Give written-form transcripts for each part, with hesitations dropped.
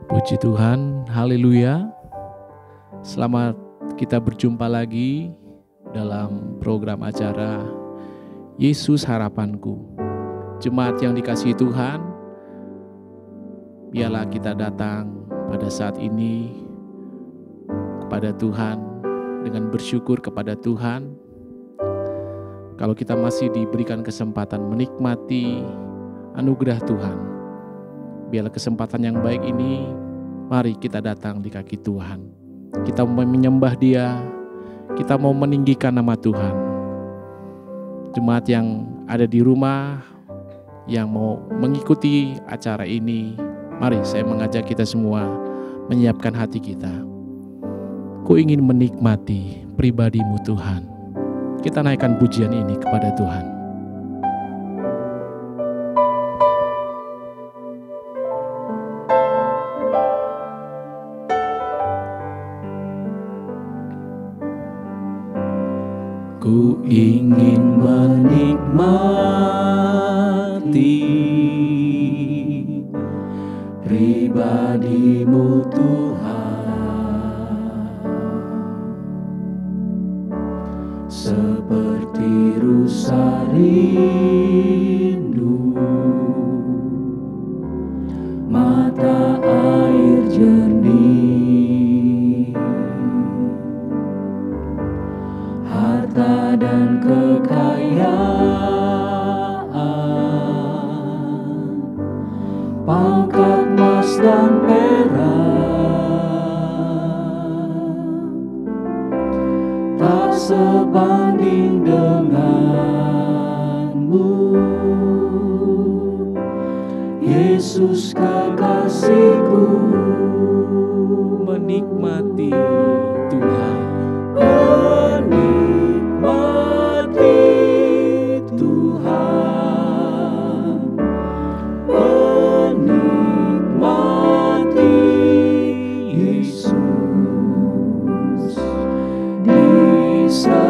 Puji Tuhan, haleluya. Selamat kita berjumpa lagi dalam program acara Yesus Harapanku. Jemaat yang dikasihi Tuhan, biarlah kita datang pada saat ini kepada Tuhan dengan bersyukur kepada Tuhan. Kalau kita masih diberikan kesempatan menikmati anugerah Tuhan, biarlah kesempatan yang baik ini, mari kita datang di kaki Tuhan. Kita mau menyembah Dia, kita mau meninggikan nama Tuhan. Jemaat yang ada di rumah, yang mau mengikuti acara ini, mari saya mengajak kita semua menyiapkan hati kita. Ku ingin menikmati pribadi-Mu Tuhan. Kita naikkan pujian ini kepada Tuhan. Ku ingin menikmati pribadi-Mu Tuhan, seperti rusa rindu mata air jernih, harta dan kekayaan, pangkat emas dan perak, tak sebanding denganmu, Yesus kekasihku. Menikmati Tuhan. Menikmati Tuhan, menikmati Yesus di setiap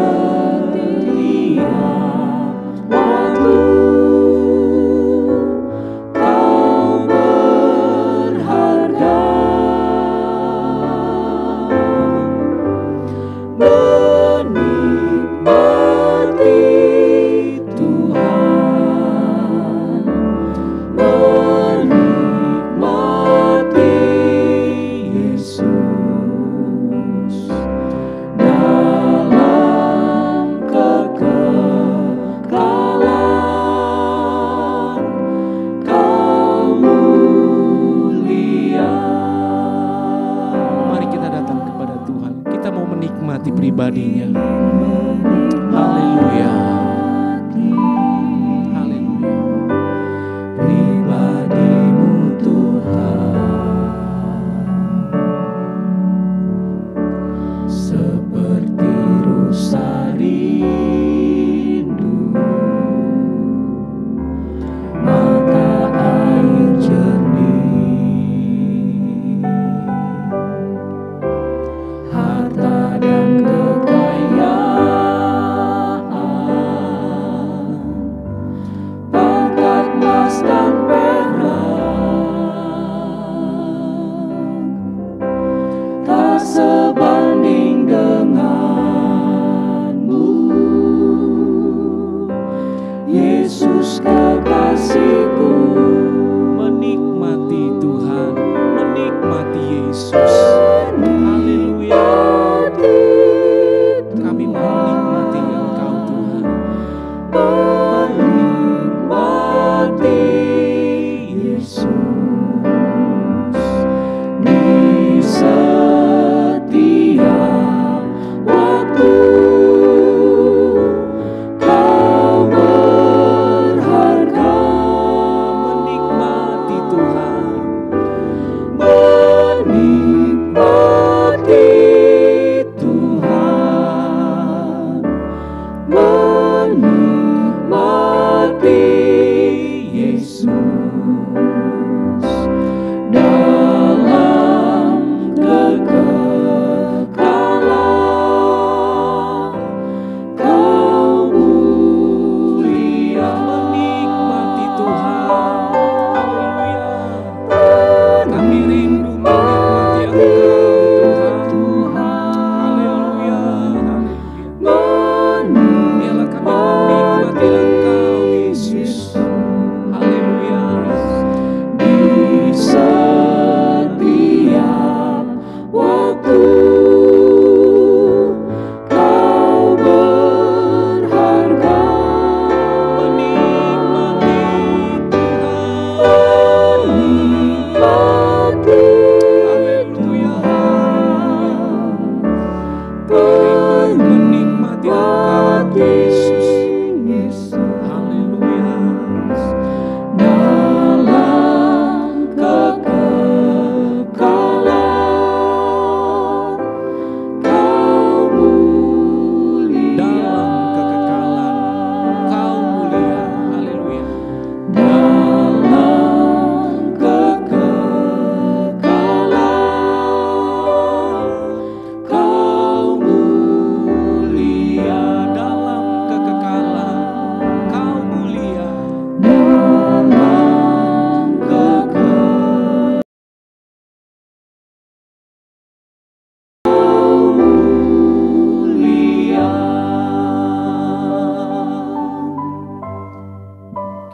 waktu kau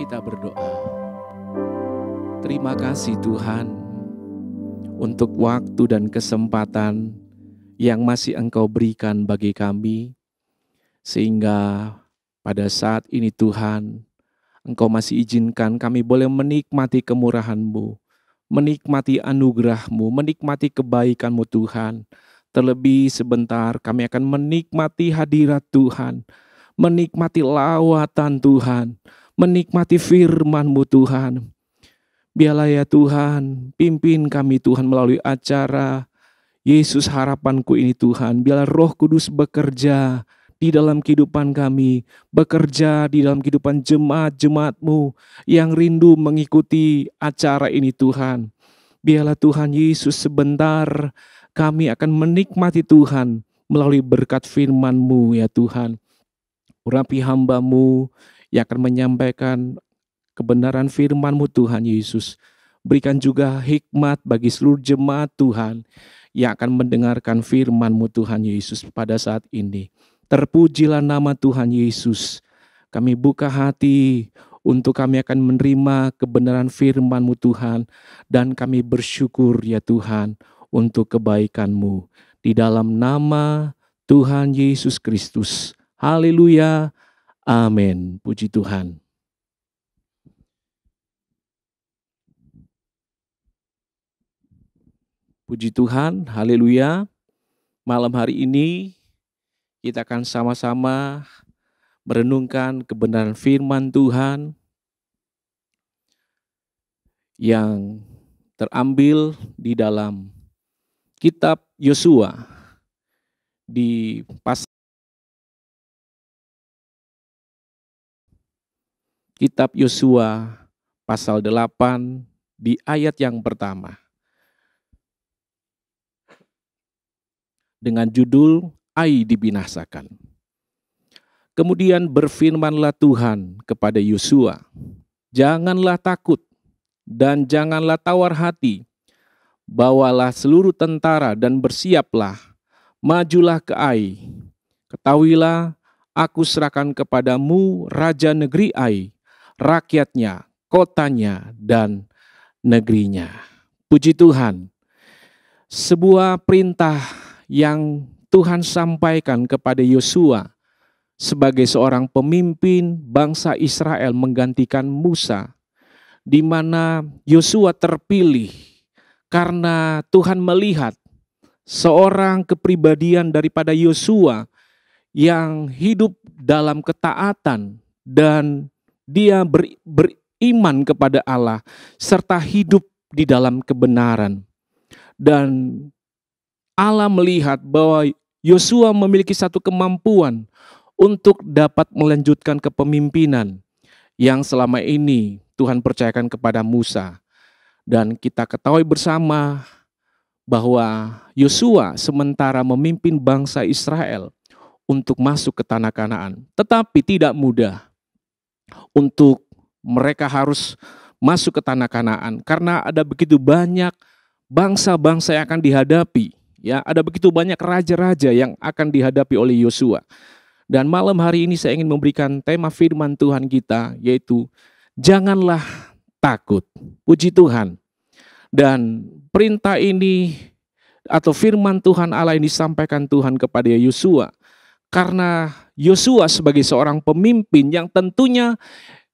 kita berdoa. Terima kasih Tuhan untuk waktu dan kesempatan yang masih Engkau berikan bagi kami, sehingga pada saat ini Tuhan, Engkau masih izinkan kami boleh menikmati kemurahan-Mu, menikmati anugerah-Mu, menikmati kebaikan-Mu Tuhan. Terlebih sebentar kami akan menikmati hadirat Tuhan, menikmati lawatan Tuhan, menikmati firman-Mu Tuhan. Biarlah ya Tuhan, pimpin kami Tuhan melalui acara Yesus harapanku ini Tuhan. Biarlah Roh Kudus bekerja di dalam kehidupan kami, bekerja di dalam kehidupan jemaat-jemaat-Mu yang rindu mengikuti acara ini Tuhan. Biarlah Tuhan Yesus sebentar kami akan menikmati Tuhan melalui berkat firman-Mu ya Tuhan. Urapi hamba-Mu yang akan menyampaikan kebenaran firman-Mu Tuhan Yesus. Berikan juga hikmat bagi seluruh jemaat Tuhan yang akan mendengarkan firman-Mu Tuhan Yesus pada saat ini. Terpujilah nama Tuhan Yesus. Kami buka hati untuk kami akan menerima kebenaran firman-Mu Tuhan. Dan kami bersyukur ya Tuhan untuk kebaikan-Mu. Di dalam nama Tuhan Yesus Kristus. Haleluya. Amin. Puji Tuhan. Puji Tuhan, haleluya. Malam hari ini kita akan sama-sama merenungkan kebenaran firman Tuhan yang terambil di dalam kitab Yosua di kitab Yosua pasal 8 di ayat yang pertama. Dengan judul Ai dibinasakan. Kemudian berfirmanlah Tuhan kepada Yosua, janganlah takut dan janganlah tawar hati. Bawalah seluruh tentara dan bersiaplah, majulah ke Ai. Ketahuilah, aku serahkan kepadamu raja negeri Ai, rakyatnya, kotanya, dan negerinya. Puji Tuhan, sebuah perintah yang Tuhan sampaikan kepada Yosua sebagai seorang pemimpin bangsa Israel menggantikan Musa, di mana Yosua terpilih karena Tuhan melihat seorang kepribadian daripada Yosua yang hidup dalam ketaatan dan dia beriman kepada Allah serta hidup di dalam kebenaran. Dan Allah melihat bahwa Yosua memiliki satu kemampuan untuk dapat melanjutkan kepemimpinan yang selama ini Tuhan percayakan kepada Musa. Dan kita ketahui bersama bahwa Yosua sementara memimpin bangsa Israel untuk masuk ke tanah Kanaan. Tetapi tidak mudah untuk mereka harus masuk ke tanah Kanaan karena ada begitu banyak bangsa-bangsa yang akan dihadapi. Ya, ada begitu banyak raja-raja yang akan dihadapi oleh Yosua. Dan malam hari ini saya ingin memberikan tema firman Tuhan kita, yaitu janganlah takut. Puji Tuhan. Dan perintah ini atau firman Tuhan Allah ini disampaikan Tuhan kepada Yosua. Karena Yosua sebagai seorang pemimpin yang tentunya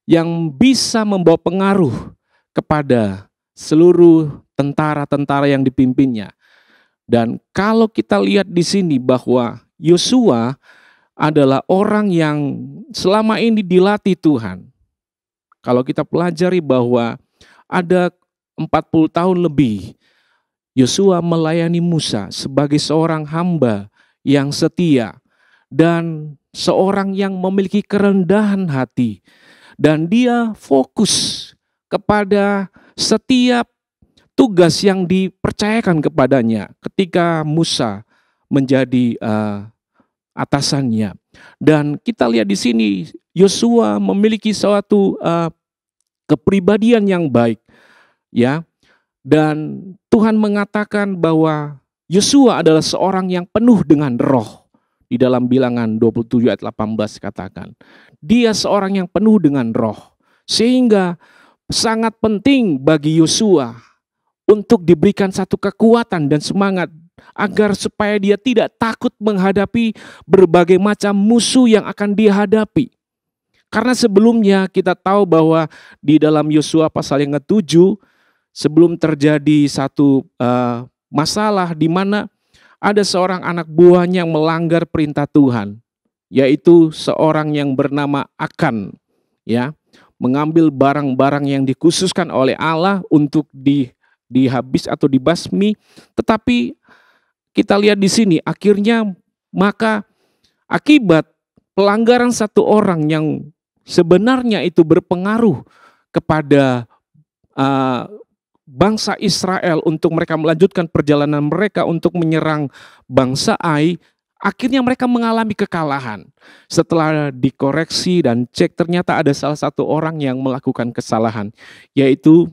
yang bisa membawa pengaruh kepada seluruh tentara-tentara yang dipimpinnya. Dan kalau kita lihat di sini bahwa Yosua adalah orang yang selama ini dilatih Tuhan. Kalau kita pelajari bahwa ada 40 tahun lebih Yosua melayani Musa sebagai seorang hamba yang setia dan seorang yang memiliki kerendahan hati. Dan dia fokus kepada setiap tugas yang dipercayakan kepadanya ketika Musa menjadi atasannya. Dan kita lihat di sini Yosua memiliki suatu kepribadian yang baik, ya. Dan Tuhan mengatakan bahwa Yosua adalah seorang yang penuh dengan roh. Di dalam Bilangan 27 ayat 18 katakan, dia seorang yang penuh dengan roh. Sehingga sangat penting bagi Yosua untuk diberikan satu kekuatan dan semangat agar supaya dia tidak takut menghadapi berbagai macam musuh yang akan dihadapi. Karena sebelumnya kita tahu bahwa di dalam Yosua pasal yang ke-7 sebelum terjadi satu masalah di mana ada seorang anak buahnya yang melanggar perintah Tuhan, yaitu seorang yang bernama Akan, ya, mengambil barang-barang yang dikhususkan oleh Allah untuk dihabis atau dibasmi. Tetapi kita lihat di sini akhirnya maka akibat pelanggaran satu orang yang sebenarnya itu berpengaruh kepada bangsa Israel untuk mereka melanjutkan perjalanan mereka untuk menyerang bangsa Ai, akhirnya mereka mengalami kekalahan. Setelah dikoreksi dan cek, ternyata ada salah satu orang yang melakukan kesalahan, yaitu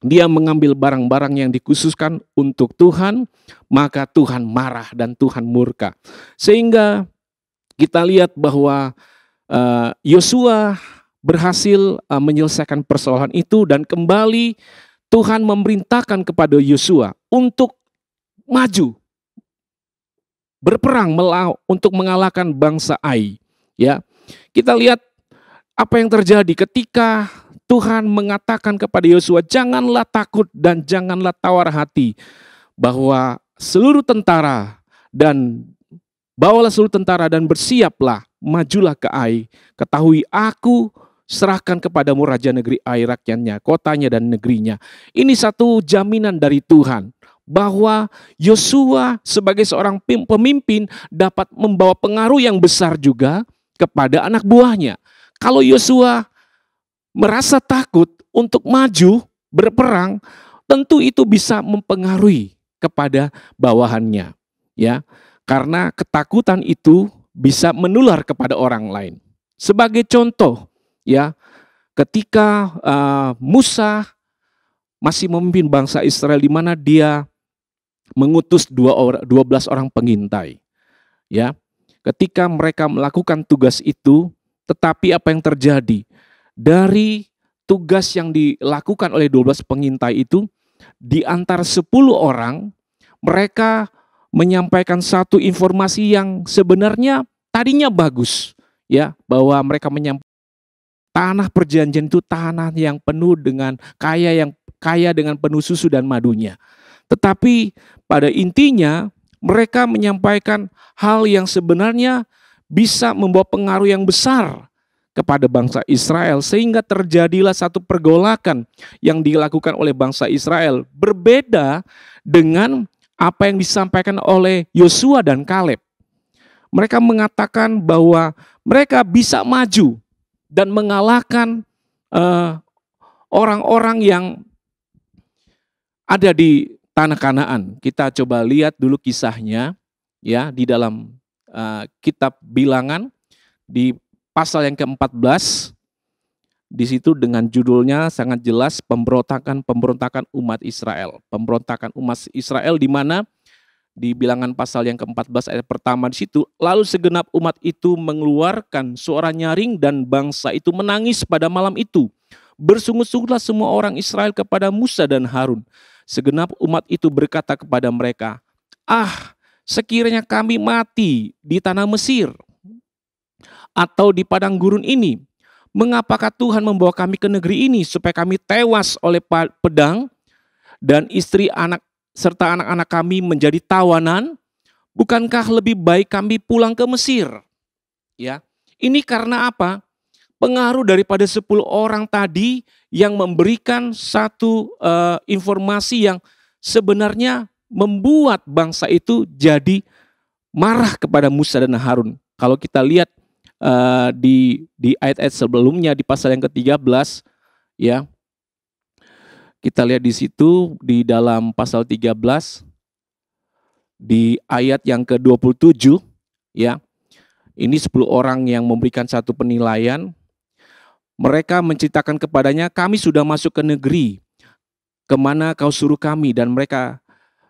dia mengambil barang-barang yang dikhususkan untuk Tuhan, maka Tuhan marah dan Tuhan murka. Sehingga kita lihat bahwa Yosua berhasil menyelesaikan persoalan itu, dan kembali Tuhan memerintahkan kepada Yosua untuk maju berperang untuk mengalahkan bangsa Ai. Ya, kita lihat apa yang terjadi ketika Tuhan mengatakan kepada Yosua, janganlah takut dan janganlah tawar hati, bahwa seluruh tentara dan bawalah seluruh tentara dan bersiaplah, majulah ke Ai. Ketahui aku serahkan kepadamu raja negeri Ai, rakyatnya, kotanya dan negerinya. Ini satu jaminan dari Tuhan bahwa Yosua sebagai seorang pemimpin dapat membawa pengaruh yang besar juga kepada anak buahnya. Kalau Yosua merasa takut untuk maju berperang, tentu itu bisa mempengaruhi kepada bawahannya, ya. Karena ketakutan itu bisa menular kepada orang lain. Sebagai contoh, ya, ketika Musa masih memimpin bangsa Israel, di mana dia mengutus 12 orang pengintai, ya. Ketika mereka melakukan tugas itu, tetapi apa yang terjadi? Dari tugas yang dilakukan oleh 12 pengintai itu, di antara 10 orang, mereka menyampaikan satu informasi yang sebenarnya tadinya bagus, ya, bahwa mereka menyampaikan tanah perjanjian itu tanah yang penuh dengan kaya dengan penuh susu dan madunya. Tetapi pada intinya mereka menyampaikan hal yang sebenarnya bisa membawa pengaruh yang besar kepada bangsa Israel, sehingga terjadilah satu pergolakan yang dilakukan oleh bangsa Israel, berbeda dengan apa yang disampaikan oleh Yosua dan Kaleb. Mereka mengatakan bahwa mereka bisa maju dan mengalahkan orang-orang yang ada di tanah Kanaan. Kita coba lihat dulu kisahnya, ya, di dalam kitab Bilangan di pasal yang ke-14, di situ dengan judulnya sangat jelas, pemberontakan umat Israel. Pemberontakan umat Israel, di mana di Bilangan pasal yang ke-14 ayat pertama di situ, lalu segenap umat itu mengeluarkan suara nyaring dan bangsa itu menangis pada malam itu. Bersungut-sungutlah semua orang Israel kepada Musa dan Harun. Segenap umat itu berkata kepada mereka, sekiranya kami mati di tanah Mesir atau di padang gurun ini, mengapakah Tuhan membawa kami ke negeri ini supaya kami tewas oleh pedang dan istri anak serta anak-anak kami menjadi tawanan? Bukankah lebih baik kami pulang ke Mesir? Ya, ini karena apa? Pengaruh daripada 10 orang tadi yang memberikan satu informasi yang sebenarnya membuat bangsa itu jadi marah kepada Musa dan Harun. Kalau kita lihat di ayat-ayat sebelumnya di pasal yang ke-13, ya, kita lihat di situ di dalam pasal 13 di ayat yang ke-27, ya. Ini 10 orang yang memberikan satu penilaian. Mereka menceritakan kepadanya, kami sudah masuk ke negeri kemana kau suruh kami, dan mereka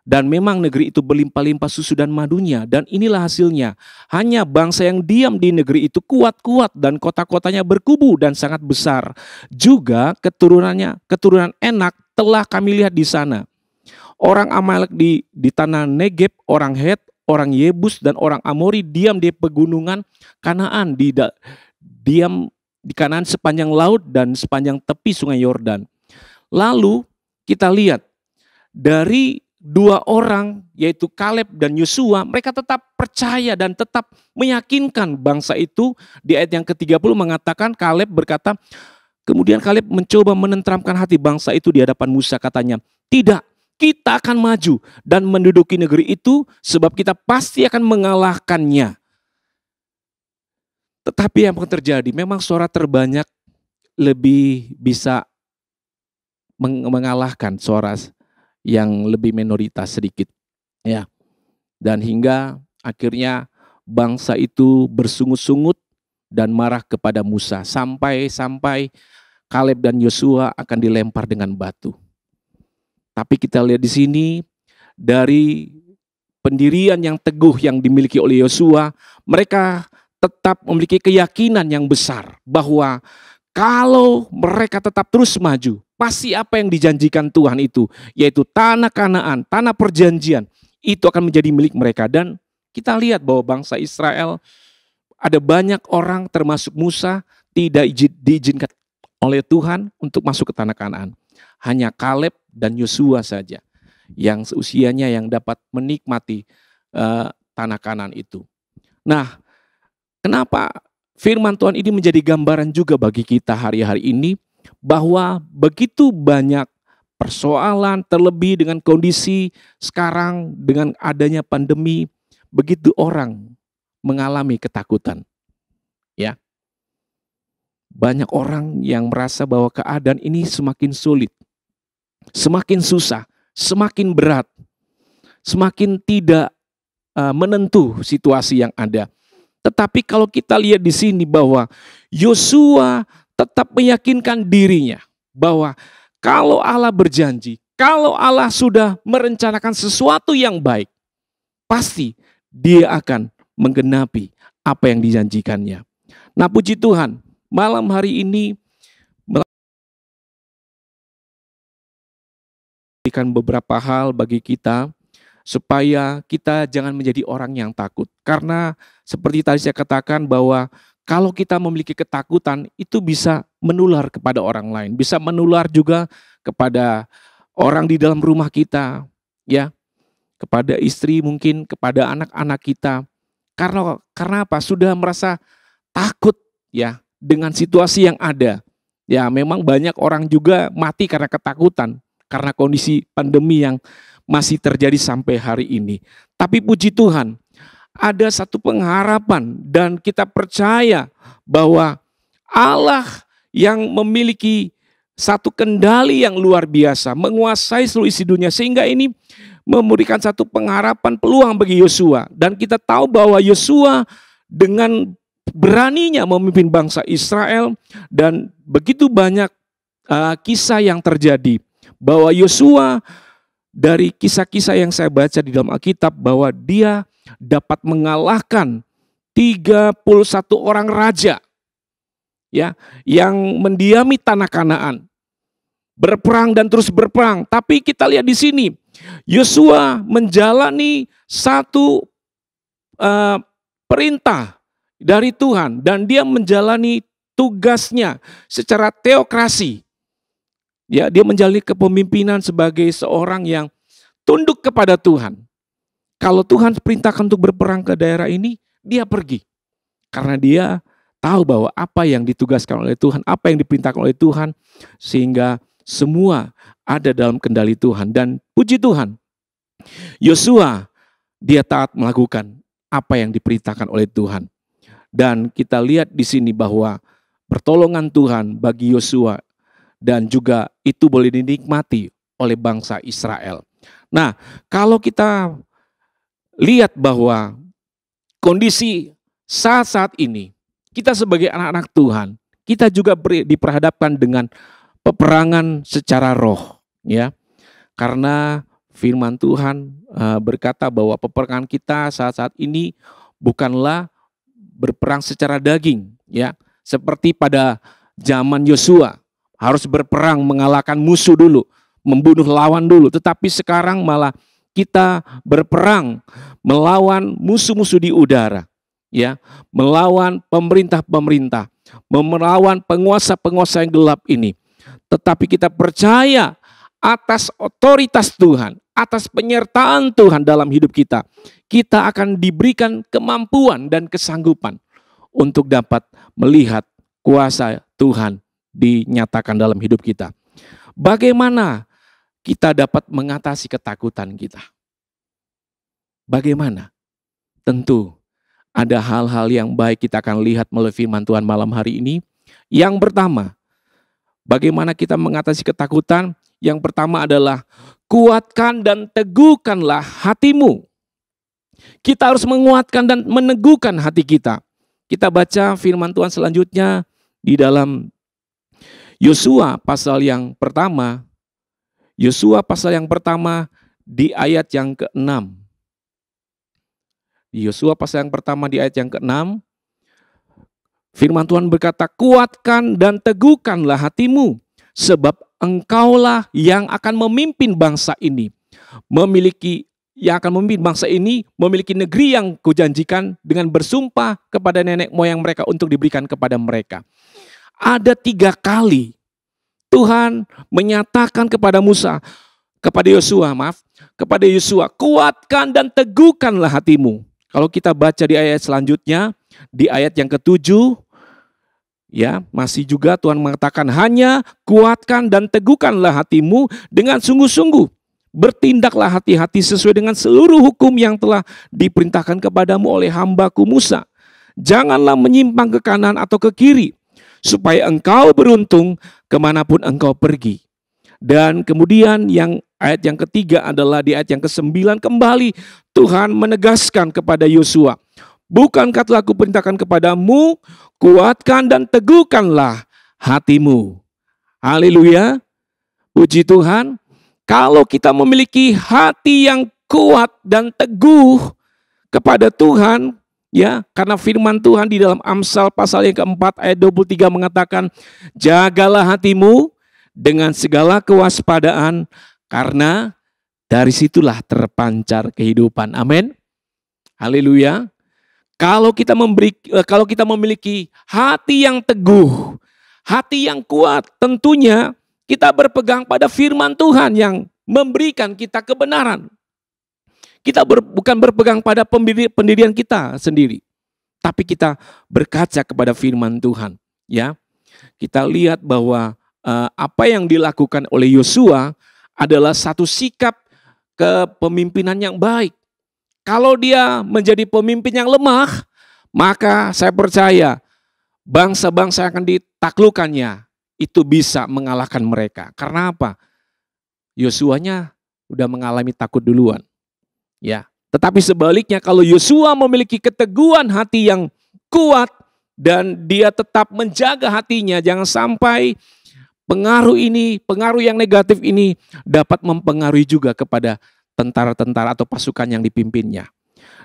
Dan memang negeri itu berlimpah-limpah susu dan madunya. Dan inilah hasilnya. Hanya bangsa yang diam di negeri itu kuat-kuat dan kota-kotanya berkubu dan sangat besar. Juga keturunan Enak telah kami lihat di sana. Orang Amalek di tanah Negeb, orang Het, orang Yebus dan orang Amori diam di pegunungan Kanaan, diam di Kanaan sepanjang laut dan sepanjang tepi sungai Yordan. Lalu kita lihat dari dua orang yaitu Kaleb dan Yosua, mereka tetap percaya dan tetap meyakinkan bangsa itu. Di ayat yang ke-30 mengatakan Kaleb berkata, kemudian Kaleb mencoba menenteramkan hati bangsa itu di hadapan Musa, katanya, tidak, kita akan maju dan menduduki negeri itu sebab kita pasti akan mengalahkannya. Tetapi yang terjadi, memang suara terbanyak lebih bisa mengalahkan suara yang lebih minoritas sedikit, ya. Dan hingga akhirnya bangsa itu bersungut-sungut dan marah kepada Musa sampai Kaleb dan Yosua akan dilempar dengan batu. Tapi kita lihat di sini dari pendirian yang teguh yang dimiliki oleh Yosua, mereka tetap memiliki keyakinan yang besar bahwa kalau mereka tetap terus maju, pasti apa yang dijanjikan Tuhan itu, yaitu tanah Kanaan, tanah perjanjian, itu akan menjadi milik mereka. Dan kita lihat bahwa bangsa Israel, ada banyak orang termasuk Musa, tidak diizinkan oleh Tuhan untuk masuk ke tanah Kanaan. Hanya Kaleb dan Yosua saja yang seusianya yang dapat menikmati tanah Kanaan itu. Nah, kenapa firman Tuhan ini menjadi gambaran juga bagi kita hari-hari ini, bahwa begitu banyak persoalan, terlebih dengan kondisi sekarang dengan adanya pandemi, begitu orang mengalami ketakutan. Ya. Banyak orang yang merasa bahwa keadaan ini semakin sulit, semakin susah, semakin berat, semakin tidak menentu situasi yang ada. Tetapi kalau kita lihat di sini bahwa Yosua tetap meyakinkan dirinya bahwa kalau Allah berjanji, kalau Allah sudah merencanakan sesuatu yang baik, pasti Dia akan menggenapi apa yang dijanjikannya. Nah, puji Tuhan, malam hari ini memberikan beberapa hal bagi kita supaya kita jangan menjadi orang yang takut. Karena seperti tadi saya katakan bahwa kalau kita memiliki ketakutan, itu bisa menular kepada orang lain, bisa menular juga kepada orang di dalam rumah kita, ya, kepada istri mungkin, kepada anak-anak kita. Karena apa? Sudah merasa takut, ya, dengan situasi yang ada. Ya, memang banyak orang juga mati karena ketakutan, karena kondisi pandemi yang masih terjadi sampai hari ini. Tapi puji Tuhan, ada satu pengharapan dan kita percaya bahwa Allah yang memiliki satu kendali yang luar biasa, menguasai seluruh isi dunia, sehingga ini memberikan satu pengharapan peluang bagi Yosua. Dan kita tahu bahwa Yosua dengan beraninya memimpin bangsa Israel, dan begitu banyak kisah yang terjadi, bahwa Yosua dari kisah-kisah yang saya baca di dalam Alkitab, bahwa dia dapat mengalahkan 31 orang raja, ya, yang mendiami tanah Kanaan, berperang dan terus berperang. Tapi kita lihat di sini, Yosua menjalani satu perintah dari Tuhan, dan dia menjalani tugasnya secara teokrasi. Ya, dia menjalani kepemimpinan sebagai seorang yang tunduk kepada Tuhan. Kalau Tuhan perintahkan untuk berperang ke daerah ini, dia pergi. Karena dia tahu bahwa apa yang ditugaskan oleh Tuhan, apa yang diperintahkan oleh Tuhan, sehingga semua ada dalam kendali Tuhan. Dan puji Tuhan, Yosua dia taat melakukan apa yang diperintahkan oleh Tuhan. Dan kita lihat di sini bahwa pertolongan Tuhan bagi Yosua, dan juga itu boleh dinikmati oleh bangsa Israel. Nah, kalau kita lihat bahwa kondisi saat-saat ini, kita sebagai anak-anak Tuhan, kita juga diperhadapkan dengan peperangan secara roh, ya. Karena Firman Tuhan berkata bahwa peperangan kita saat-saat ini bukanlah berperang secara daging, ya, seperti pada zaman Yosua harus berperang mengalahkan musuh dulu, membunuh lawan dulu. Tetapi sekarang malah kita berperang melawan musuh-musuh di udara, ya, melawan pemerintah-pemerintah, melawan penguasa-penguasa yang gelap ini. Tetapi kita percaya atas otoritas Tuhan, atas penyertaan Tuhan dalam hidup kita. Kita akan diberikan kemampuan dan kesanggupan untuk dapat melihat kuasa Tuhan dinyatakan dalam hidup kita. Bagaimana kita dapat mengatasi ketakutan kita? Bagaimana? Tentu ada hal-hal yang baik kita akan lihat melalui firman Tuhan malam hari ini. Yang pertama, bagaimana kita mengatasi ketakutan? Yang pertama adalah kuatkan dan teguhkanlah hatimu. Kita harus menguatkan dan meneguhkan hati kita. Kita baca firman Tuhan selanjutnya di dalam Yosua pasal yang pertama. Yosua pasal yang pertama di ayat yang ke-6. Yosua pasal yang pertama di ayat yang ke-6. Firman Tuhan berkata, kuatkan dan teguhkanlah hatimu, sebab engkaulah yang akan memimpin bangsa ini. Memiliki negeri yang kujanjikan dengan bersumpah kepada nenek moyang mereka untuk diberikan kepada mereka. Ada 3 kali Tuhan menyatakan kepada Yosua, kuatkan dan teguhkanlah hatimu. Kalau kita baca di ayat selanjutnya, di ayat yang ke-7, ya, masih juga Tuhan mengatakan, hanya kuatkan dan teguhkanlah hatimu dengan sungguh-sungguh. Bertindaklah hati-hati sesuai dengan seluruh hukum yang telah diperintahkan kepadamu oleh hambaku Musa. Janganlah menyimpang ke kanan atau ke kiri, supaya engkau beruntung kemanapun engkau pergi. Dan kemudian ayat yang ketiga adalah di ayat yang ke-9 kembali Tuhan menegaskan kepada Yosua, bukankah telah kuperintahkan kepadamu, kuatkan dan teguhkanlah hatimu. Haleluya, puji Tuhan. Kalau kita memiliki hati yang kuat dan teguh kepada Tuhan, ya, karena firman Tuhan di dalam Amsal pasal yang ke-4 ayat 23 mengatakan, jagalah hatimu dengan segala kewaspadaan, karena dari situlah terpancar kehidupan. Amin. Haleluya. Kalau kita memiliki hati yang teguh, hati yang kuat, tentunya kita berpegang pada firman Tuhan yang memberikan kita kebenaran. Kita bukan berpegang pada pendirian kita sendiri, tapi kita berkaca kepada firman Tuhan. Ya, kita lihat bahwa apa yang dilakukan oleh Yosua adalah satu sikap kepemimpinan yang baik. Kalau dia menjadi pemimpin yang lemah, maka saya percaya bangsa-bangsa yang akan ditaklukkannya itu bisa mengalahkan mereka. Karena apa? Yosuanya udah mengalami takut duluan. Ya, tetapi sebaliknya kalau Yosua memiliki keteguhan hati yang kuat dan dia tetap menjaga hatinya, jangan sampai pengaruh yang negatif ini dapat mempengaruhi juga kepada tentara-tentara atau pasukan yang dipimpinnya.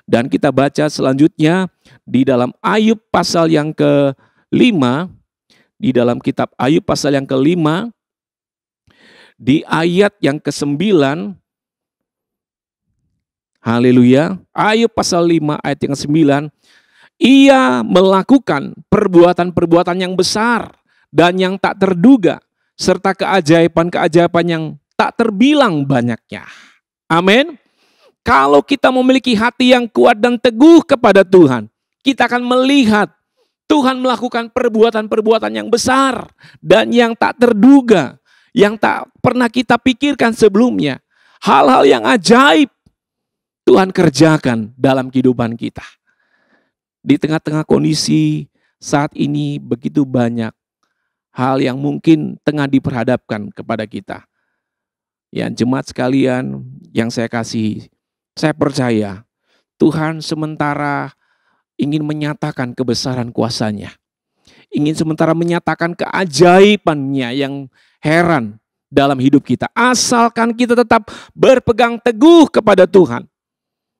Dan kita baca selanjutnya di dalam Ayub pasal yang ke-5, di dalam kitab Ayub pasal yang ke-5, di ayat yang ke-9, haleluya, Ayub pasal 5 ayat yang ke-9, ia melakukan perbuatan-perbuatan yang besar dan yang tak terduga, serta keajaiban-keajaiban yang tak terbilang banyaknya. Amin. Kalau kita memiliki hati yang kuat dan teguh kepada Tuhan, kita akan melihat Tuhan melakukan perbuatan-perbuatan yang besar dan yang tak terduga, yang tak pernah kita pikirkan sebelumnya. Hal-hal yang ajaib Tuhan kerjakan dalam kehidupan kita. Di tengah-tengah kondisi saat ini begitu banyak hal yang mungkin tengah diperhadapkan kepada kita. Ya, jemaat sekalian yang saya kasihi, saya percaya Tuhan sementara ingin menyatakan kebesaran kuasa-Nya. Ingin sementara menyatakan keajaiban-Nya yang heran dalam hidup kita. Asalkan kita tetap berpegang teguh kepada Tuhan.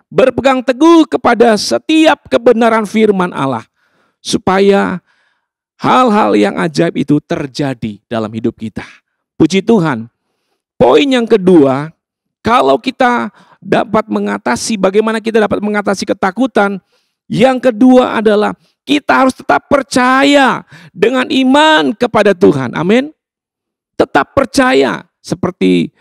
Berpegang teguh kepada setiap kebenaran firman Allah. Supaya hal-hal yang ajaib itu terjadi dalam hidup kita. Puji Tuhan. Poin yang kedua, kalau kita dapat mengatasi, bagaimana kita dapat mengatasi ketakutan. Yang kedua adalah kita harus tetap percaya dengan iman kepada Tuhan. Amin. Tetap percaya seperti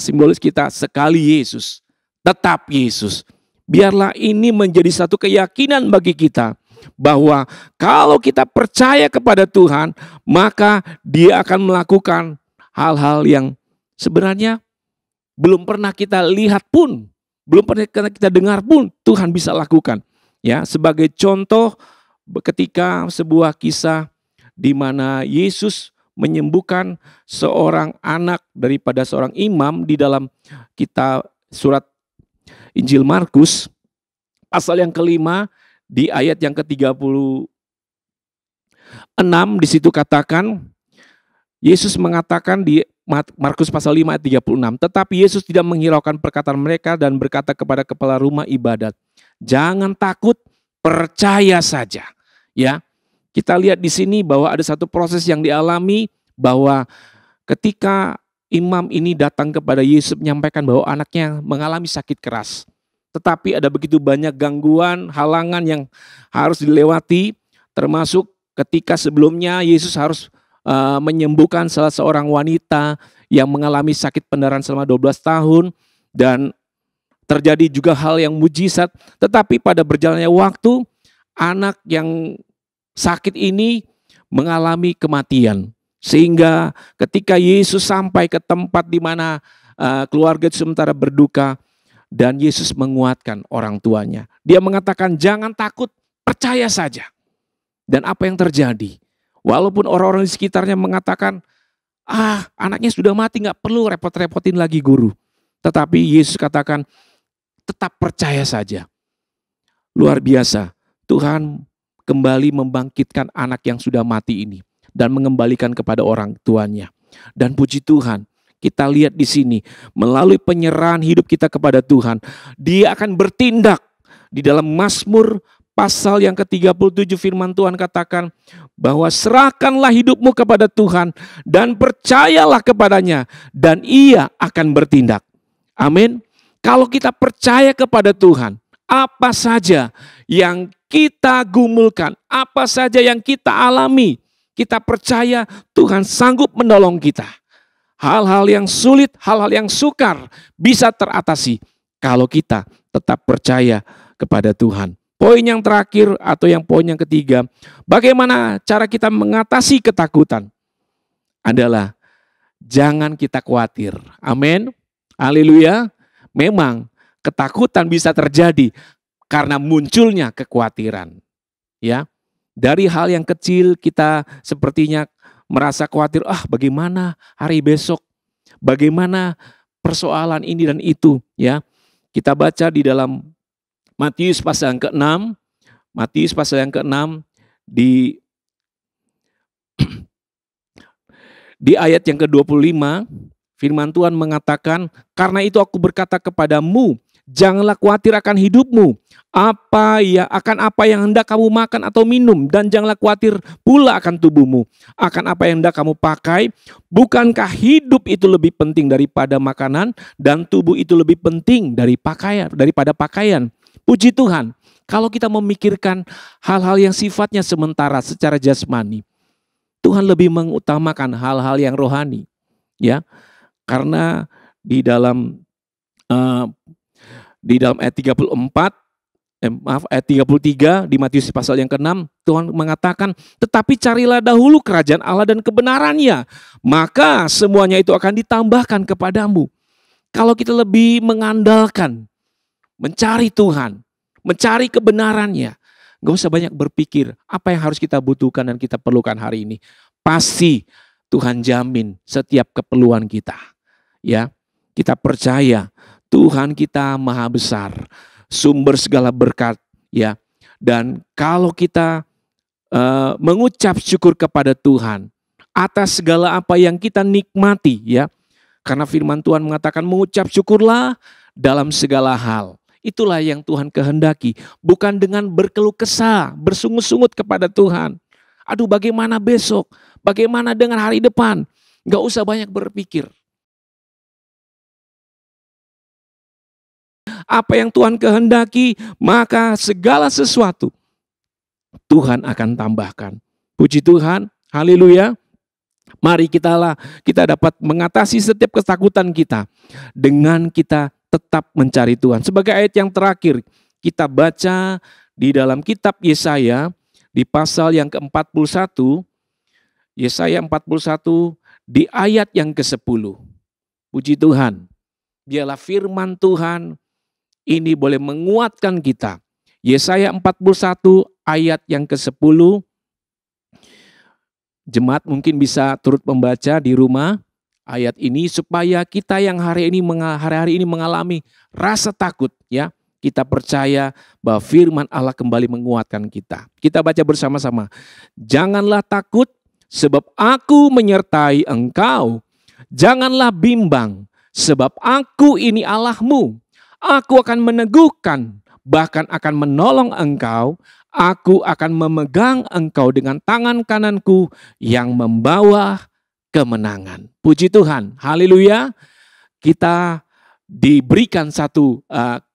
simbolis kita sekali Yesus, tetap Yesus. Biarlah ini menjadi satu keyakinan bagi kita bahwa kalau kita percaya kepada Tuhan, maka Dia akan melakukan hal-hal yang sebenarnya belum pernah kita lihat pun, belum pernah kita dengar pun Tuhan bisa lakukan. Ya, sebagai contoh ketika sebuah kisah di mana Yesus menyembuhkan seorang anak daripada seorang imam di dalam kitab surat Injil Markus pasal yang kelima di ayat yang ke-36 di situ katakan Yesus mengatakan di Markus pasal 5 ayat 36, tetapi Yesus tidak menghiraukan perkataan mereka dan berkata kepada kepala rumah ibadat, jangan takut, percaya saja. Ya, kita lihat di sini bahwa ada satu proses yang dialami bahwa ketika imam ini datang kepada Yesus menyampaikan bahwa anaknya mengalami sakit keras. Tetapi ada begitu banyak gangguan, halangan yang harus dilewati, termasuk ketika sebelumnya Yesus harus menyembuhkan salah seorang wanita yang mengalami sakit pendarahan selama 12 tahun dan terjadi juga hal yang mujizat. Tetapi pada berjalannya waktu, anak yang sakit ini mengalami kematian. Sehingga ketika Yesus sampai ke tempat di mana keluarga itu sementara berduka, dan Yesus menguatkan orang tuanya. Dia mengatakan jangan takut, percaya saja. Dan apa yang terjadi? Walaupun orang-orang di sekitarnya mengatakan, anaknya sudah mati, gak perlu repot-repotin lagi guru. Tetapi Yesus katakan, tetap percaya saja. Luar biasa, Tuhan kembali membangkitkan anak yang sudah mati ini. Dan mengembalikan kepada orang tuanya. Dan puji Tuhan, kita lihat di sini, melalui penyerahan hidup kita kepada Tuhan, Dia akan bertindak. Di dalam Mazmur pasal yang ke-37 firman Tuhan katakan bahwa serahkanlah hidupmu kepada Tuhan dan percayalah kepadanya dan Ia akan bertindak. Amin. Kalau kita percaya kepada Tuhan, apa saja yang kita gumulkan, apa saja yang kita alami, kita percaya Tuhan sanggup menolong kita. Hal-hal yang sulit, hal-hal yang sukar bisa teratasi kalau kita tetap percaya kepada Tuhan. Poin yang terakhir atau poin yang ketiga, bagaimana cara kita mengatasi ketakutan? Adalah jangan kita khawatir. Amin. Haleluya. Memang ketakutan bisa terjadi karena munculnya kekhawatiran. Ya. Dari hal yang kecil kita sepertinya merasa khawatir, bagaimana hari besok? Bagaimana persoalan ini dan itu, ya. Kita baca di dalam Matius pasal yang ke-6, Matius pasal yang ke-6 di ayat yang ke-25, firman Tuhan mengatakan, karena itu aku berkata kepadamu, janganlah khawatir akan hidupmu, apa yang hendak kamu makan atau minum, dan janganlah khawatir pula akan tubuhmu, akan apa yang hendak kamu pakai. Bukankah hidup itu lebih penting daripada makanan, dan tubuh itu lebih penting daripada pakaian? Puji Tuhan, kalau kita memikirkan hal-hal yang sifatnya sementara secara jasmani, Tuhan lebih mengutamakan hal-hal yang rohani, ya. Karena di dalam ayat 33 di Matius pasal yang ke-6, Tuhan mengatakan, tetapi carilah dahulu kerajaan Allah dan kebenarannya, maka semuanya itu akan ditambahkan kepadamu. Kalau kita lebih mengandalkan mencari Tuhan, mencari kebenarannya, gak usah banyak berpikir apa yang harus kita butuhkan dan kita perlukan hari ini. Pasti Tuhan jamin setiap keperluan kita. Ya, kita percaya Tuhan kita maha besar, sumber segala berkat, ya. Dan kalau kita mengucap syukur kepada Tuhan, atas segala apa yang kita nikmati ya. Karena firman Tuhan mengatakan mengucap syukurlah dalam segala hal. Itulah yang Tuhan kehendaki. Bukan dengan berkeluh kesah, bersungut-sungut kepada Tuhan. Aduh, bagaimana besok? Bagaimana dengan hari depan? Gak usah banyak berpikir. Apa yang Tuhan kehendaki, maka segala sesuatu Tuhan akan tambahkan. Puji Tuhan, haleluya. Mari kita dapat mengatasi setiap ketakutan kita dengan kita tetap mencari Tuhan. Sebagai ayat yang terakhir, kita baca di dalam kitab Yesaya di pasal yang ke-41, Yesaya 41 di ayat yang ke-10. Puji Tuhan, biarlah firman Tuhan ini boleh menguatkan kita. Yesaya 41 ayat yang ke-10. Jemaat mungkin bisa turut membaca di rumah ayat ini supaya kita yang hari-hari ini mengalami rasa takut ya. Kita percaya bahwa firman Allah kembali menguatkan kita. Kita baca bersama-sama. Janganlah takut sebab aku menyertai engkau. Janganlah bimbang sebab aku ini Allahmu. Aku akan meneguhkan, bahkan akan menolong engkau. Aku akan memegang engkau dengan tangan kananku yang membawa kemenangan. Puji Tuhan, haleluya. Kita diberikan satu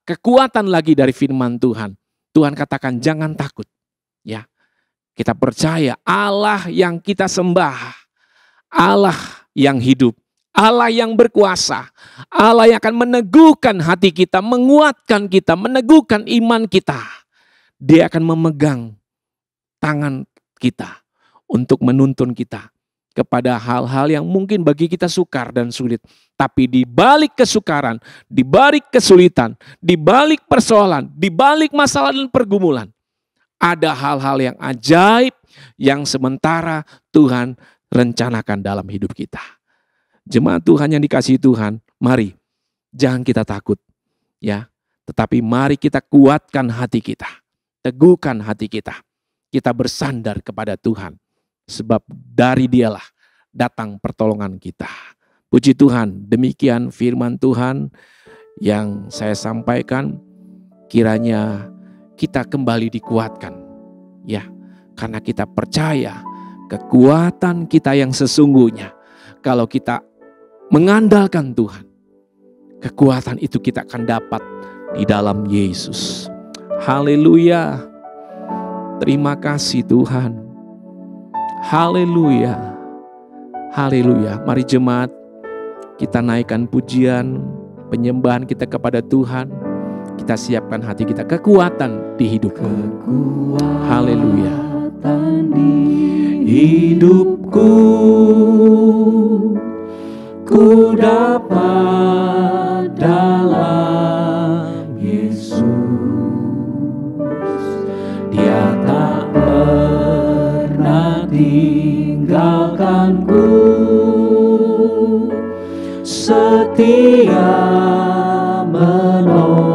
kekuatan lagi dari firman Tuhan. Tuhan katakan jangan takut. Ya, kita percaya Allah yang kita sembah, Allah yang hidup, Allah yang berkuasa, Allah yang akan meneguhkan hati kita, menguatkan kita, meneguhkan iman kita. Dia akan memegang tangan kita untuk menuntun kita kepada hal-hal yang mungkin bagi kita sukar dan sulit. Tapi di balik kesukaran, di balik kesulitan, di balik persoalan, di balik masalah dan pergumulan, ada hal-hal yang ajaib yang sementara Tuhan rencanakan dalam hidup kita. Jemaat Tuhan yang dikasihi Tuhan, mari jangan kita takut ya, tetapi mari kita kuatkan hati kita, teguhkan hati kita. Kita bersandar kepada Tuhan sebab dari Dialah datang pertolongan kita. Puji Tuhan, demikian firman Tuhan yang saya sampaikan. Kiranya kita kembali dikuatkan ya, karena kita percaya kekuatan kita yang sesungguhnya kalau kita mengandalkan Tuhan, kekuatan itu kita akan dapat di dalam Yesus. Haleluya. Terima kasih Tuhan. Haleluya. Haleluya. Mari jemaat, kita naikkan pujian, penyembahan kita kepada Tuhan. Kita siapkan hati kita, kekuatan di hidupku. Haleluya. Kekuatan di hidupku, ku dapat dalam Yesus. Dia tak pernah tinggalkanku, setia menopangku,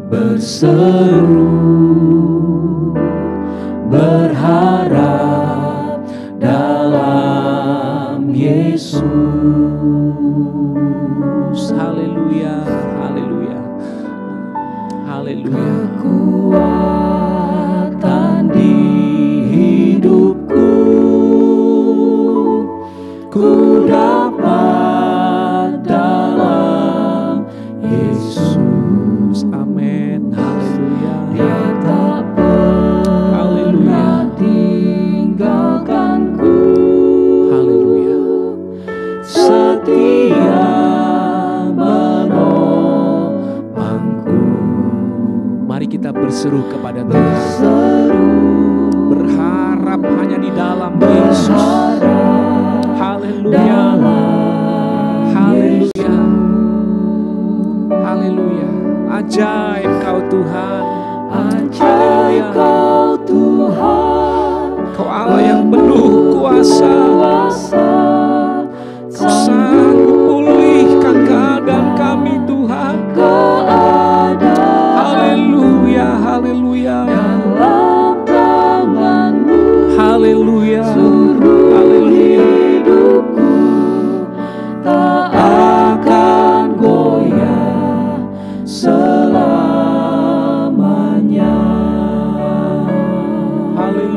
berseru berharap dalam Yesus. Haleluya, haleluya, haleluya. Kekuatan di hidupku, ku dapat dalam Yesus. Amin, haleluya. Dia tak pernah tinggalkanku, Haleluya.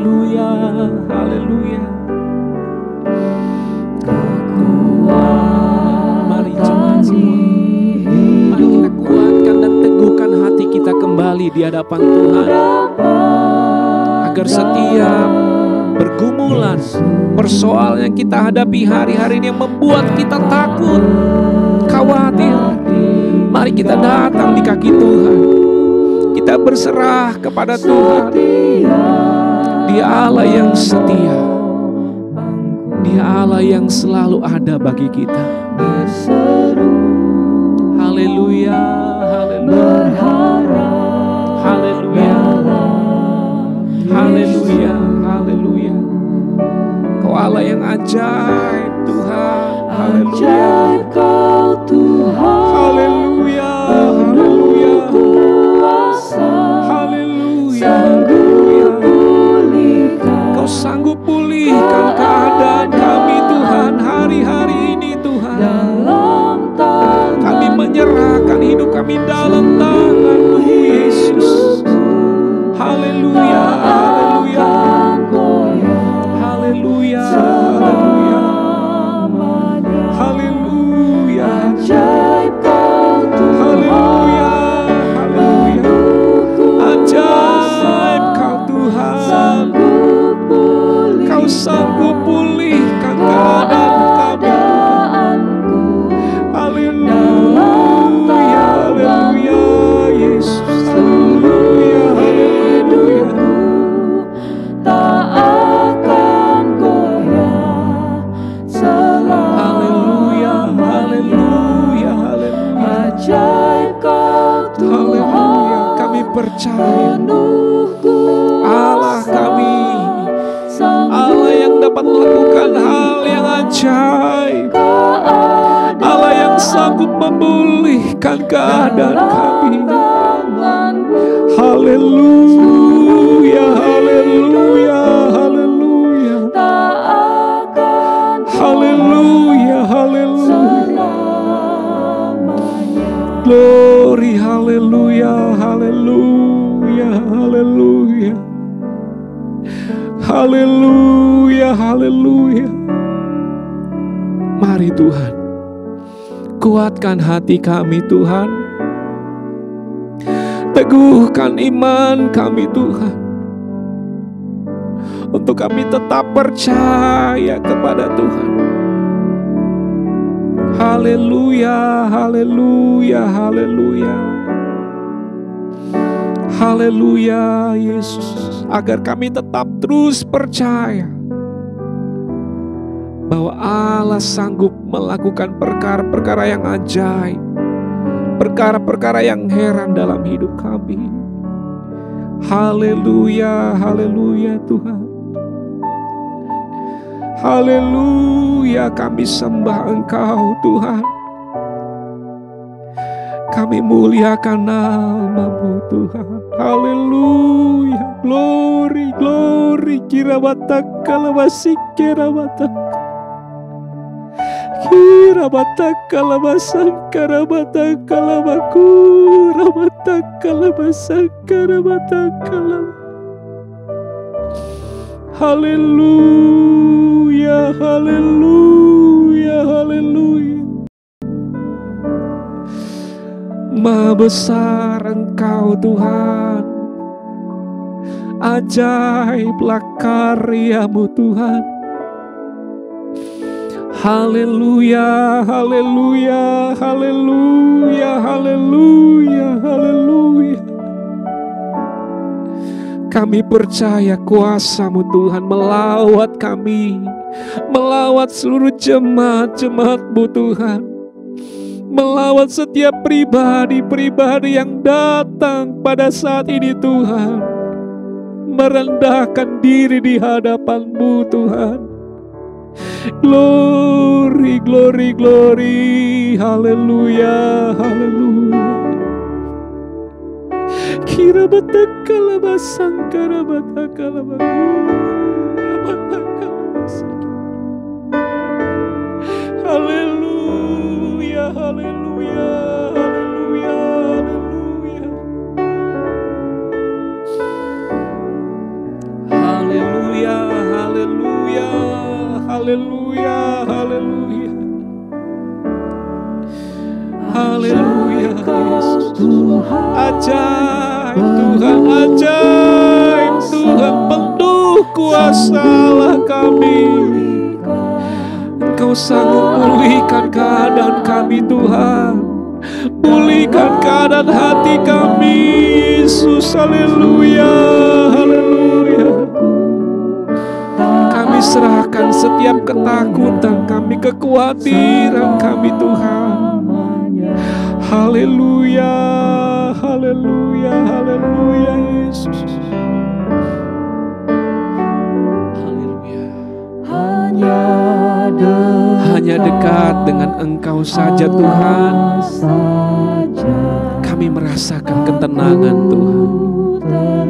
Haleluya, haleluya. Mari jemaat semua, mari kita kuatkan dan teguhkan hati kita kembali di hadapan Tuhan, agar setiap pergumulan, persoalan yang kita hadapi hari-hari ini yang membuat kita takut, khawatir, mari kita datang di kaki Tuhan. Kita berserah kepada Tuhan. Dia Allah yang setia. Dia Allah yang selalu ada bagi kita. Haleluya, haleluya. Haleluya. Haleluya, haleluya. Kau Allah yang ajaib, Tuhan. Haleluya. Kau Tuhan. Haleluya, haleluya. Haleluya, Kau sanggup pulihkan keadaan kami Tuhan hari-hari ini Tuhan. Kami menyerahkan hidup kami dalam tangan-Mu Yesus. Haleluya, haleluya. Haleluya, haleluya. Haleluya. Haleluya, haleluya. Ajaib Kau Tuhan. Kau sanggup pulihkan keadaan kami. Haleluya, haleluya Yesus. Haleluya, haleluya. Tak akan goyah selama. Haleluya, haleluya, haleluya. Ajaib Kau Tuhan. Haleluya, kami percaya Allah kami, Allah yang dapat melakukan hal yang ajaib, Allah yang sanggup memulihkan keadaan kami. Haleluya, haleluya, haleluya. Haleluya, haleluya. Glory, haleluya, haleluya, haleluya. Haleluya, haleluya. Mari Tuhan, kuatkan hati kami Tuhan. Teguhkan iman kami Tuhan, untuk kami tetap percaya kepada Tuhan. Haleluya, haleluya, haleluya. Haleluya Yesus, agar kami tetap terus percaya bahwa Allah sanggup melakukan perkara-perkara yang ajaib, perkara-perkara yang heran dalam hidup kami. Haleluya, haleluya Tuhan. Haleluya, kami sembah Engkau Tuhan. Kami muliakan nama-Mu Tuhan. Haleluya, glory, glory. Kirabataka kalabasi kirabataka. Kirabataka kalabasangka rabataka labaku. Rabataka kalabasangka rabataka labaku. Haleluya, haleluya, haleluya. Maha besar Engkau Tuhan, ajaiblah karya-Mu Tuhan. Haleluya, haleluya, haleluya, haleluya, haleluya. Kami percaya kuasa-Mu Tuhan melawat kami, melawat seluruh jemaat-jemaat-Mu Tuhan, melawat setiap pribadi-pribadi yang datang pada saat ini Tuhan, merendahkan diri di hadapan-Mu Tuhan. Glory, glory, glory. Haleluya, haleluya. Kira bataka labasang kara bataka labaku. Bataka labasang. Haleluya, haleluya, haleluya, haleluya. Haleluya. haleluya, haleluya, haleluya. Haleluya Yesus. Ajaib Tuhan, ajaib Tuhan, penuh kuasalah kami. Engkau sanggup pulihkan keadaan kami Tuhan, pulihkan keadaan hati kami Yesus. Haleluya, haleluya. Kami serahkan setiap ketakutan kami, kekhawatiran kami Tuhan. Haleluya, haleluya, haleluya Yesus. Haleluya. Hanya dekat dengan Engkau saja Tuhan, kami merasakan ketenangan Tuhan.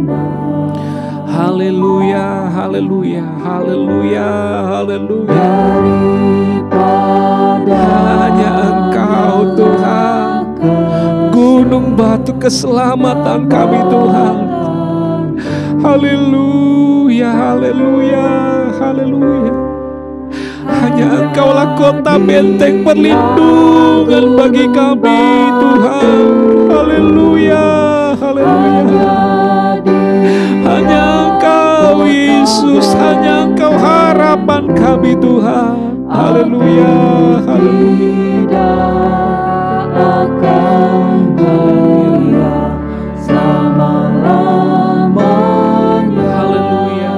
Haleluya, haleluya, haleluya, haleluya. Hanya Engkau Tuhan, gunung batu keselamatan kami Tuhan. Haleluya, haleluya, haleluya. Hanya Engkaulah kota benteng perlindungan bagi kami Tuhan. Haleluya, haleluya. Hanya Engkau Yesus, hanya Engkau harapan kami Tuhan. Haleluya, haleluya. Akan goyah selama-lamanya. Haleluya.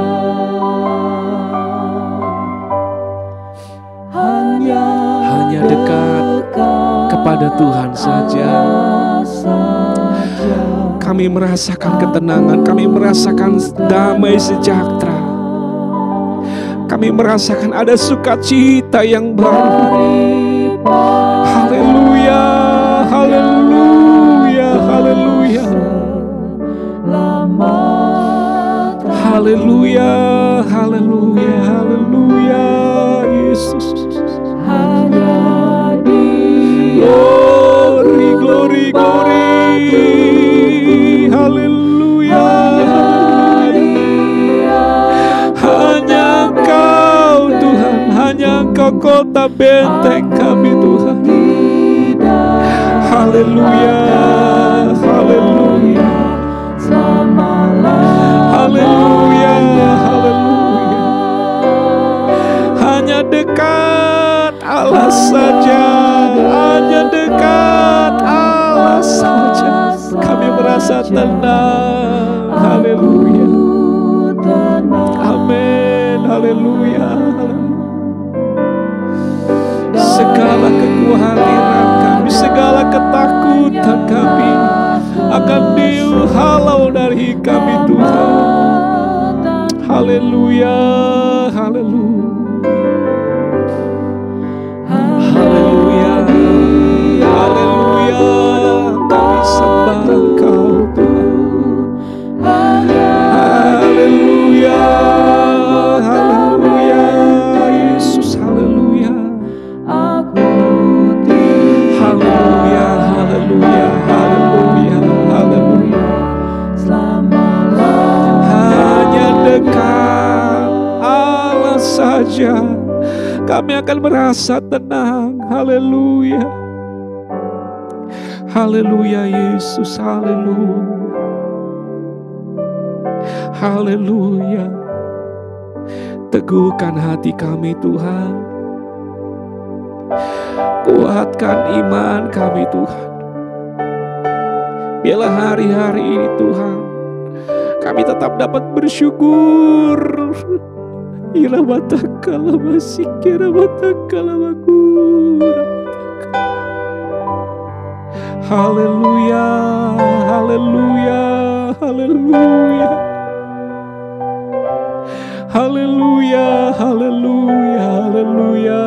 Hanya dekat kepada Tuhan saja kami merasakan ketenangan, kami merasakan damai sejahtera, kami merasakan ada sukacita yang baru. Haleluya, haleluya, haleluya. Haleluya, haleluya, haleluya Yesus. Glory, glory, glory. Haleluya. Hanya Engkau Tuhan, hanya Engkau kota benteng kami Tuhan. Haleluya, haleluya. Haleluya, haleluya. Hanya dekat Allah saja, hanya dekat Allah saja kami merasa tenang. Haleluya. Amin. Haleluya. Segala kekhawatiran kami, segala ketakutan kami akan dihalau dari kami Tuhan. Haleluya, haleluya. Haleluya, haleluya. Kami sembah Engkau Tuhan. Haleluya, haleluya Yesus. Haleluya. Haleluya, haleluya, haleluya, haleluya. Hanya dekat Allah saja kami akan merasa tenang. Haleluya. Haleluya Yesus. Haleluya. Haleluya. Teguhkan hati kami Tuhan. Kuatkan iman kami Tuhan. Biarlah hari-hari ini Tuhan kami tetap dapat bersyukur. Ira batakala masikira batakala makura. Haleluya, haleluya, haleluya. Haleluya, haleluya, haleluya,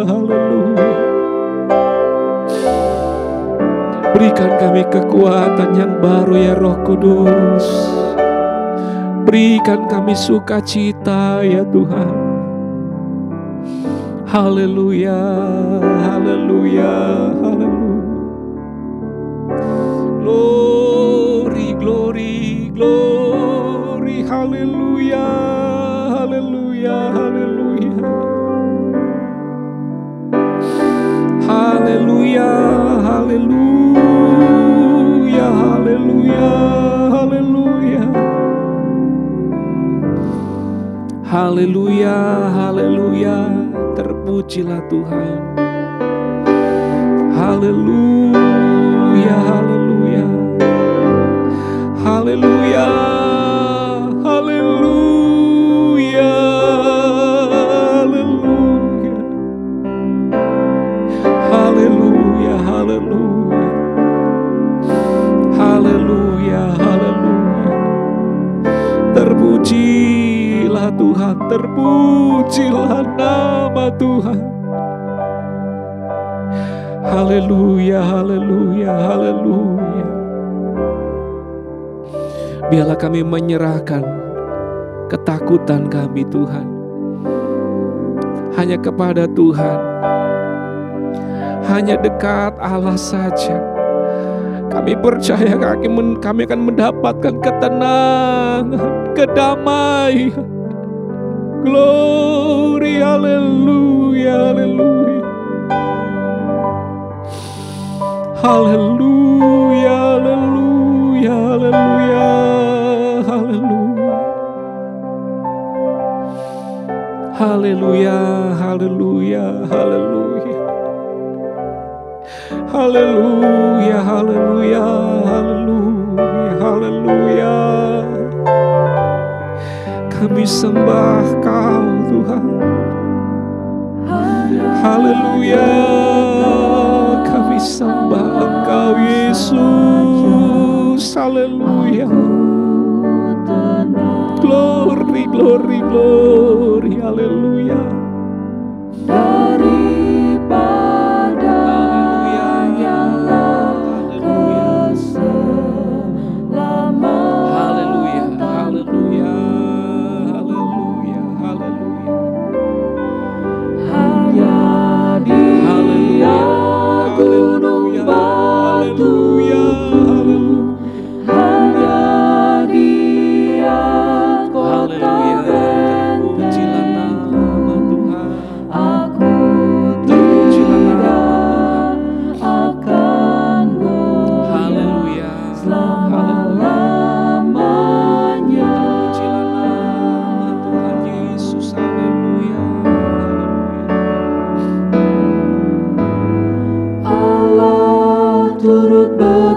haleluya. Berikan kami kekuatan yang baru ya Roh Kudus. Berikan kami sukacita ya Tuhan. Haleluya, haleluya, haleluya. Glory, glory, glory. Haleluya, haleluya, Haleluya, haleluya, haleluya, haleluya. Haleluya, haleluya, terpujilah Tuhan. Haleluya, haleluya. Haleluya, haleluya, haleluya. Haleluya, haleluya. Haleluya, haleluya. Terpujilah Tuhan, terpujilah nama Tuhan. Haleluya, haleluya, haleluya. Biarlah kami menyerahkan ketakutan kami Tuhan hanya kepada Tuhan. Hanya dekat Allah saja. Kami percaya kami akan mendapatkan ketenangan, kedamaian. Glory, haleluya, haleluya. Haleluya, haleluya, haleluya, haleluya. Haleluya, haleluya, haleluya. Haleluya, haleluya, haleluya, haleluya. Kami sembah Kau Tuhan. Haleluya. Kami sembah Engkau Yesus. Haleluya. Glory, glory, glory. Haleluya.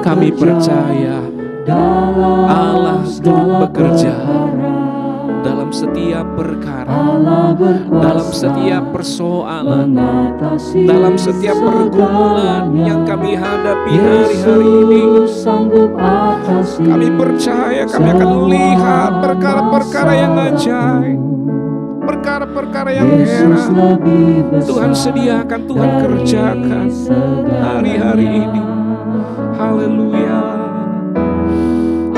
Kami percaya Allah turut bekerja dalam setiap perkara, dalam setiap persoalan, dalam setiap pergumulan yang kami hadapi hari-hari ini. Kami percaya kami akan melihat perkara-perkara yang ajaib, perkara-perkara yang heran. Tuhan sediakan, Tuhan kerjakan hari-hari ini. Haleluya.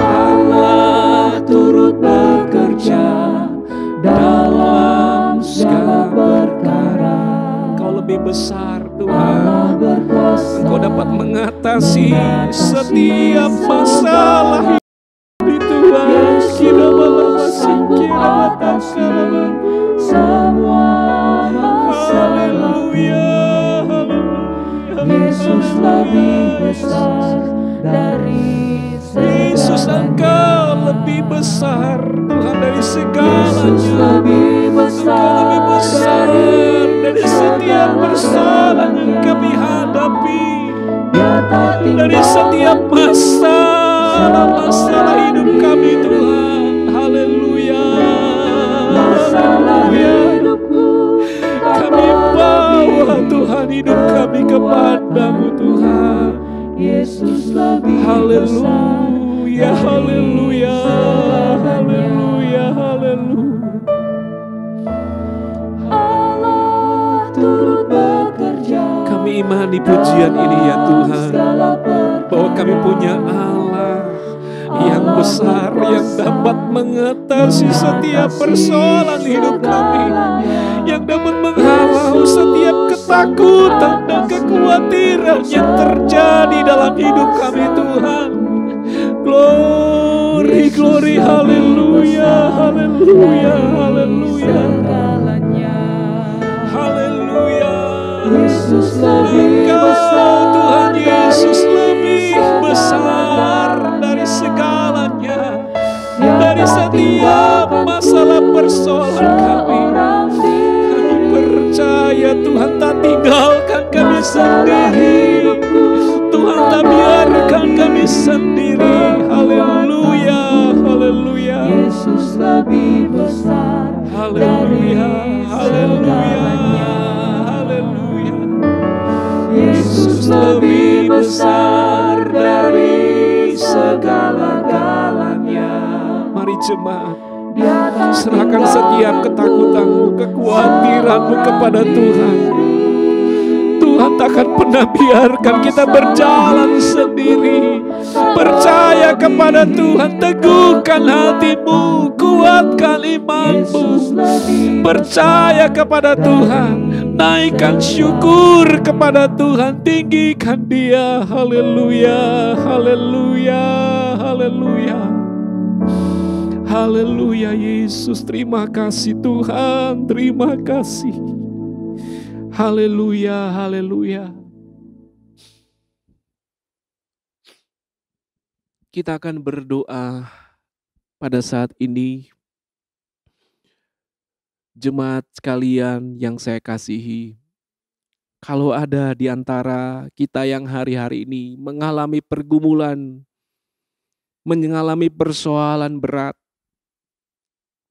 Allah turut bekerja dalam segala perkara. Kau lebih besar Tuhan. Engkau dapat mengatasi setiap masalah hidup Tuhan. Kira malam masih kira mata semua masalah. Haleluya. Yesus lebih besar dari segalanya. Yesus Engkau lebih besar Tuhan dari segalanya. Yesus lebih besar, lebih besar dari setiap persoalan yang kami hadapi, dari setiap masalah hidup kami Tuhan. Haleluya. Kami bawa Tuhan hidup kami kepadamu Tuhan. Yesus lebih Haleluya, haleluya, haleluya, haleluya. Allah turut bekerja. Kami imani pujian ini ya Tuhan, bahwa kami punya Allah yang besar, yang dapat mengatasi setiap persoalan hidup kami, yang dapat menghalau setiap ketakutan dan kekhawatiran yang terjadi dalam hidup kami Tuhan. Glory, glory, haleluya, haleluya, haleluya. haleluya, haleluya, haleluya. Yesus lebih besar dari segala-galanya. Mari jemaat, Dia tak serahkan tinggal setiap ketakutanmu, kekhawatiranmu kepada Tuhan. Tuhan tak akan pernah biarkan kita berjalan sendiri. Percaya kepada Tuhan, teguhkan hatimu, kuatkan imanmu. Percaya kepada Tuhan, naikkan syukur kepada Tuhan, tinggikan Dia. Haleluya, haleluya, haleluya. Haleluya Yesus, terima kasih Tuhan, terima kasih. Haleluya, haleluya. Kita akan berdoa pada saat ini. Jemaat sekalian yang saya kasihi, kalau ada di antara kita yang hari-hari ini mengalami pergumulan, mengalami persoalan berat,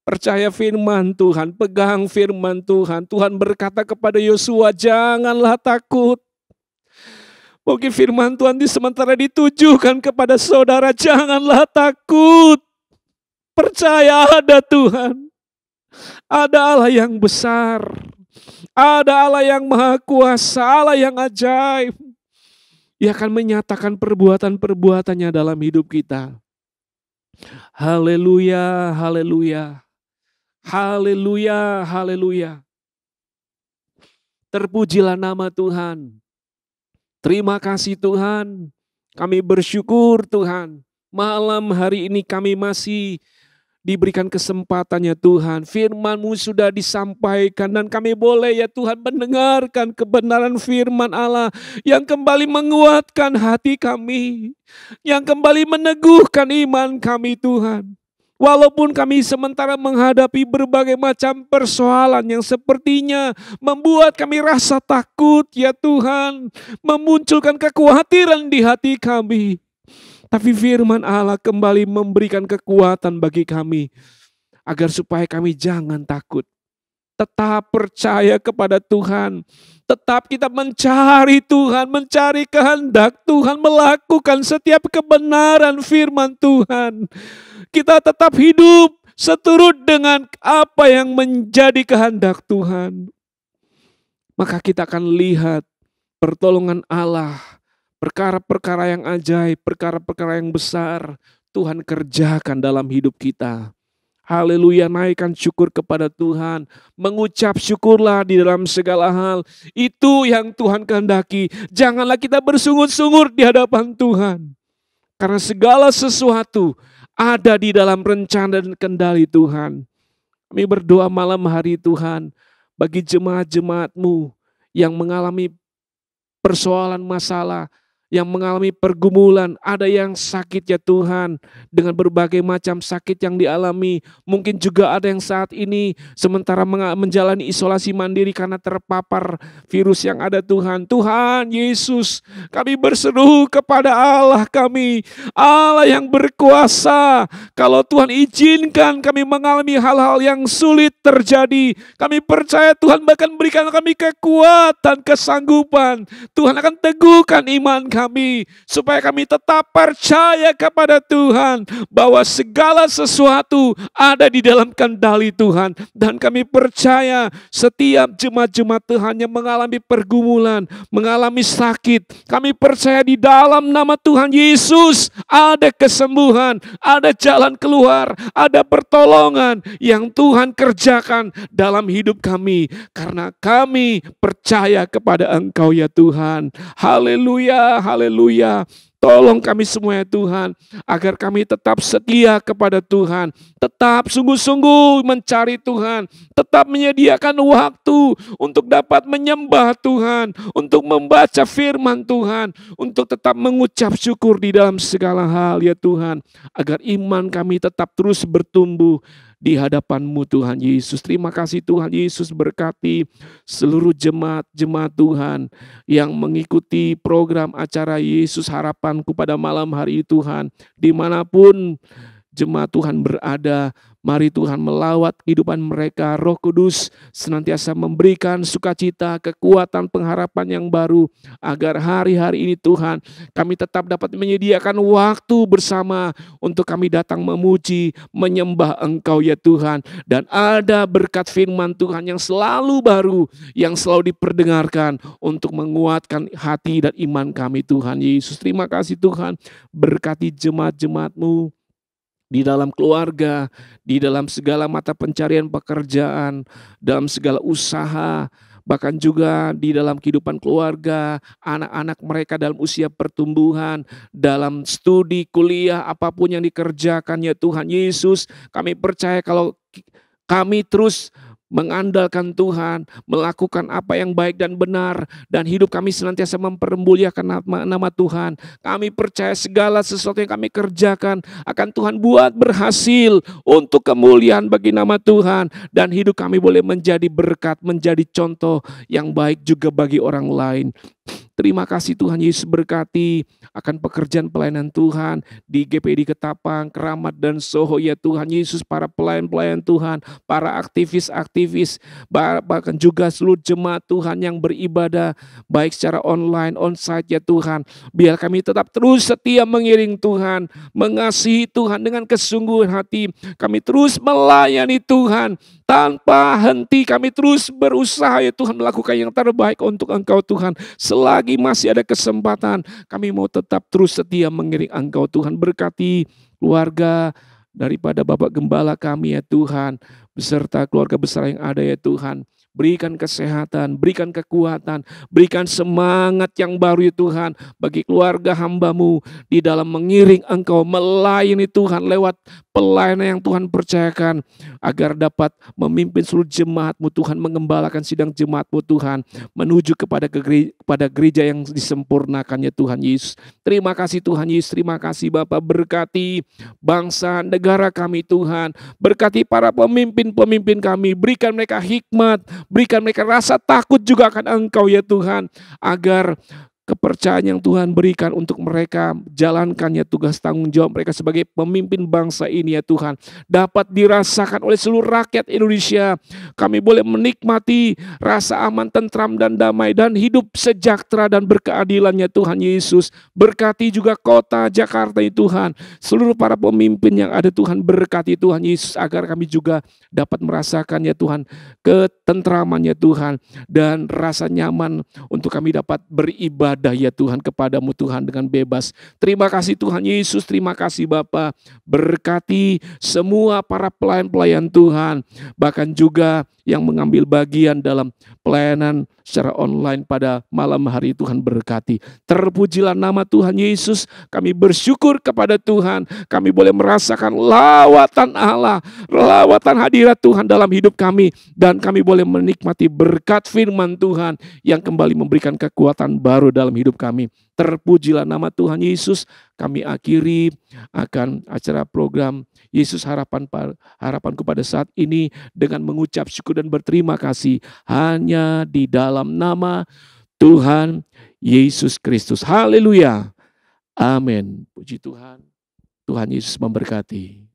percaya firman Tuhan, pegang firman Tuhan. Tuhan berkata kepada Yosua, janganlah takut. Mungkin firman Tuhan sementara ditujukan kepada saudara, janganlah takut. Percaya ada Tuhan. Ada Allah yang besar. Ada Allah yang maha kuasa, Allah yang ajaib. Ia akan menyatakan perbuatan-perbuatannya dalam hidup kita. Haleluya, haleluya. Haleluya, haleluya. Terpujilah nama Tuhan. Terima kasih Tuhan. Kami bersyukur Tuhan. Malam hari ini kami masih diberikan kesempatannya Tuhan. Firman-Mu sudah disampaikan dan kami boleh ya Tuhan mendengarkan kebenaran firman Allah yang kembali menguatkan hati kami. Yang kembali meneguhkan iman kami Tuhan. Walaupun kami sementara menghadapi berbagai macam persoalan yang sepertinya membuat kami rasa takut ya Tuhan, memunculkan kekhawatiran di hati kami. Tapi firman Allah kembali memberikan kekuatan bagi kami agar supaya kami jangan takut. Tetap percaya kepada Tuhan. Tetap kita mencari Tuhan, mencari kehendak Tuhan, melakukan setiap kebenaran firman Tuhan. Kita tetap hidup seturut dengan apa yang menjadi kehendak Tuhan. Maka kita akan lihat pertolongan Allah, perkara-perkara yang ajaib, perkara-perkara yang besar Tuhan kerjakan dalam hidup kita. Haleluya, naikkan syukur kepada Tuhan. Mengucap syukurlah di dalam segala hal. Itu yang Tuhan kehendaki. Janganlah kita bersungut-sungut di hadapan Tuhan. Karena segala sesuatu ada di dalam rencana dan kendali Tuhan. Kami berdoa malam hari Tuhan, bagi jemaat-jemaat-Mu yang mengalami persoalan masalah, yang mengalami pergumulan, ada yang sakit ya Tuhan, dengan berbagai macam sakit yang dialami. Mungkin juga ada yang saat ini sementara menjalani isolasi mandiri karena terpapar virus yang ada Tuhan. Tuhan Yesus, kami berseru kepada Allah kami, Allah yang berkuasa. Kalau Tuhan izinkan kami mengalami hal-hal yang sulit terjadi, kami percaya Tuhan bahkan berikan kami kekuatan, kesanggupan. Tuhan akan teguhkan iman kami, supaya kami tetap percaya kepada Tuhan bahwa segala sesuatu ada di dalam kendali Tuhan. Dan kami percaya setiap jemaat-jemaat Tuhan yang mengalami pergumulan, mengalami sakit, kami percaya di dalam nama Tuhan Yesus ada kesembuhan, ada jalan keluar, ada pertolongan yang Tuhan kerjakan dalam hidup kami, karena kami percaya kepada Engkau ya Tuhan. Haleluya, haleluya. Tolong kami semua ya Tuhan, agar kami tetap setia kepada Tuhan, tetap sungguh-sungguh mencari Tuhan, tetap menyediakan waktu untuk dapat menyembah Tuhan, untuk membaca firman Tuhan, untuk tetap mengucap syukur di dalam segala hal ya Tuhan, agar iman kami tetap terus bertumbuh di hadapan-Mu Tuhan Yesus. Terima kasih Tuhan Yesus, berkati seluruh jemaat-jemaat Tuhan yang mengikuti program acara Yesus Harapanku pada malam hari Tuhan. Dimanapun jemaat Tuhan berada, Mari Tuhan melawat kehidupan mereka. Roh Kudus senantiasa memberikan sukacita, kekuatan, pengharapan yang baru. Agar hari-hari ini Tuhan, kami tetap dapat menyediakan waktu bersama untuk kami datang memuji, menyembah Engkau ya Tuhan. Dan ada berkat firman Tuhan yang selalu baru, yang selalu diperdengarkan untuk menguatkan hati dan iman kami Tuhan Yesus. Terima kasih Tuhan, berkati jemaat-jemaat-Mu di dalam keluarga, di dalam segala mata pencarian pekerjaan, dalam segala usaha, bahkan juga di dalam kehidupan keluarga, anak-anak mereka dalam usia pertumbuhan, dalam studi, kuliah, apapun yang dikerjakan ya Tuhan Yesus. Kami percaya kalau kami terus mengandalkan Tuhan, melakukan apa yang baik dan benar, dan hidup kami senantiasa mempermuliakan nama Tuhan. Kami percaya segala sesuatu yang kami kerjakan akan Tuhan buat berhasil untuk kemuliaan bagi nama Tuhan, dan hidup kami boleh menjadi berkat, menjadi contoh yang baik juga bagi orang lain. Terima kasih Tuhan Yesus, berkati akan pekerjaan pelayanan Tuhan di GPI Ketapang, Keramat dan Soho ya Tuhan Yesus, para pelayan-pelayan Tuhan, para aktivis-aktivis, bahkan juga seluruh jemaat Tuhan yang beribadah baik secara online, onsite ya Tuhan. Biar kami tetap terus setia mengiring Tuhan, mengasihi Tuhan dengan kesungguhan hati. Kami terus melayani Tuhan tanpa henti, kami terus berusaha ya Tuhan melakukan yang terbaik untuk Engkau Tuhan. Selagi masih ada kesempatan, kami mau tetap terus setia mengiring Engkau Tuhan. Berkati keluarga daripada Bapak Gembala kami ya Tuhan, beserta keluarga besar yang ada ya Tuhan. Berikan kesehatan, berikan kekuatan, berikan semangat yang baru ya Tuhan bagi keluarga hamba-Mu di dalam mengiring Engkau, melayani Tuhan lewat pelayanan yang Tuhan percayakan, agar dapat memimpin seluruh jemaat-Mu Tuhan, mengembalakan sidang jemaat-Mu Tuhan, menuju kepada gereja yang disempurnakan ya Tuhan Yesus. Terima kasih Tuhan Yesus, terima kasih Bapa. Berkati bangsa negara kami Tuhan, berkati para pemimpin-pemimpin kami, berikan mereka hikmat, berikan mereka rasa takut juga akan Engkau ya Tuhan, agar kepercayaan yang Tuhan berikan untuk mereka jalankan ya tugas tanggung jawab mereka sebagai pemimpin bangsa ini ya Tuhan, dapat dirasakan oleh seluruh rakyat Indonesia. Kami boleh menikmati rasa aman, tentram dan damai, dan hidup sejahtera dan berkeadilan ya Tuhan Yesus. Berkati juga kota Jakarta ya Tuhan, seluruh para pemimpin yang ada Tuhan, berkati Tuhan Yesus, agar kami juga dapat merasakan ya Tuhan ketentraman ya Tuhan, dan rasa nyaman untuk kami dapat beribadah ya Tuhan kepadamu Tuhan dengan bebas. Terima kasih Tuhan Yesus, terima kasih Bapa. Berkati semua para pelayan-pelayan Tuhan, bahkan juga yang mengambil bagian dalam pelayanan secara online pada malam hari. Tuhan berkati. Terpujilah nama Tuhan Yesus. Kami bersyukur kepada Tuhan, kami boleh merasakan lawatan Allah, lawatan hadirat Tuhan dalam hidup kami, dan kami boleh menikmati berkat firman Tuhan yang kembali memberikan kekuatan baru dalam hidup kami. Terpujilah nama Tuhan Yesus. Kami akhiri akan acara program Yesus harapanku pada saat ini dengan mengucap syukur dan berterima kasih hanya di dalam nama Tuhan Yesus Kristus. Haleluya. Amin. Puji Tuhan. Tuhan Yesus memberkati.